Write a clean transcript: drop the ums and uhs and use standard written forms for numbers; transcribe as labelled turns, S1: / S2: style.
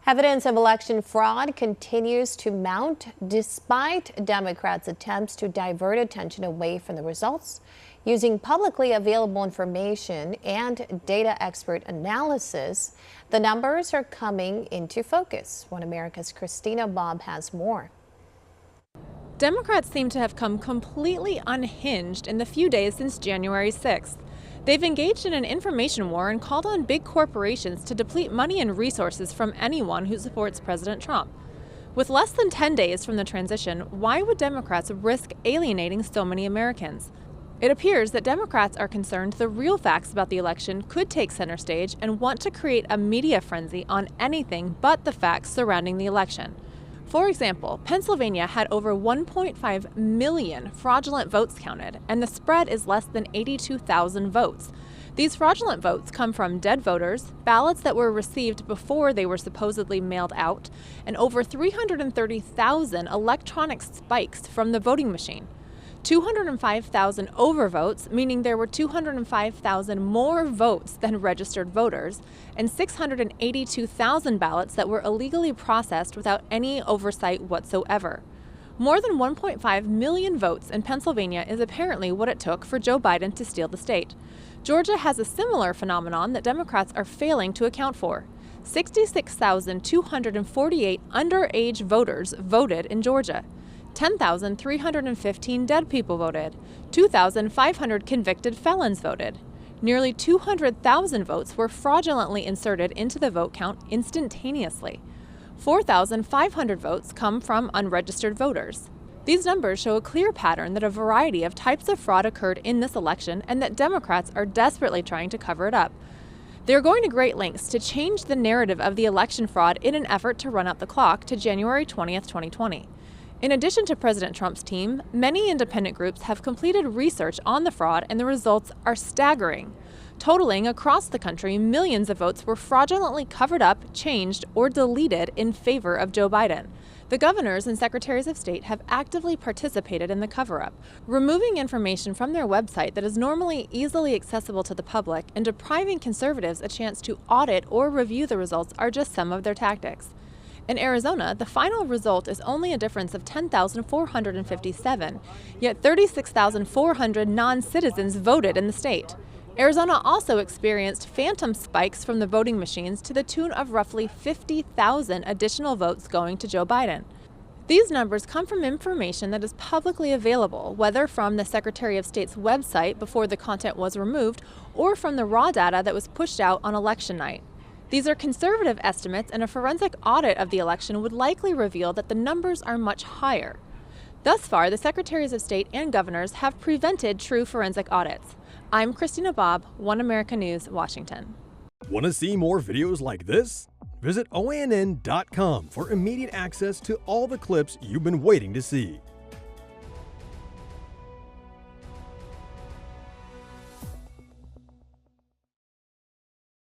S1: Evidence of election fraud continues to mount despite Democrats' attempts to divert attention away from the results. Using publicly available information and data expert analysis, the numbers are coming into focus. One America's Christina Bobb has more.
S2: Democrats seem to have come completely unhinged in the few days since January 6th. They've engaged in an information war and called on big corporations to deplete money and resources from anyone who supports President Trump. With less than 10 days from the transition, why would Democrats risk alienating so many Americans? It appears that Democrats are concerned the real facts about the election could take center stage and want to create a media frenzy on anything but the facts surrounding the election. For example, Pennsylvania had over 1.5 million fraudulent votes counted, and the spread is less than 82,000 votes. These fraudulent votes come from dead voters, ballots that were received before they were supposedly mailed out, and over 330,000 electronic spikes from the voting machine. 205,000 overvotes, meaning there were 205,000 more votes than registered voters, and 682,000 ballots that were illegally processed without any oversight whatsoever. More than 1.5 million votes in Pennsylvania is apparently what it took for Joe Biden to steal the state. Georgia has a similar phenomenon that Democrats are failing to account for. 66,248 underage voters voted in Georgia. 10,315 dead people voted. 2,500 convicted felons voted. Nearly 200,000 votes were fraudulently inserted into the vote count instantaneously. 4,500 votes come from unregistered voters. These numbers show a clear pattern that a variety of types of fraud occurred in this election and that Democrats are desperately trying to cover it up. They're going to great lengths to change the narrative of the election fraud in an effort to run out the clock to January 20th, 2020. In addition to President Trump's team, many independent groups have completed research on the fraud, and the results are staggering. Totaling across the country, millions of votes were fraudulently covered up, changed, or deleted in favor of Joe Biden. The governors and secretaries of state have actively participated in the cover-up, removing information from their website that is normally easily accessible to the public and depriving conservatives a chance to audit or review the results are just some of their tactics. In Arizona, the final result is only a difference of 10,457, yet 36,400 non-citizens voted in the state. Arizona also experienced phantom spikes from the voting machines to the tune of roughly 50,000 additional votes going to Joe Biden. These numbers come from information that is publicly available, whether from the Secretary of State's website before the content was removed or from the raw data that was pushed out on election night. These are conservative estimates, and a forensic audit of the election would likely reveal that the numbers are much higher. Thus far, the secretaries of state and governors have prevented true forensic audits. I'm Christina Bobb, One America News, Washington.
S3: Want to see more videos like this? Visit OANN.com for immediate access to all the clips you've been waiting to see.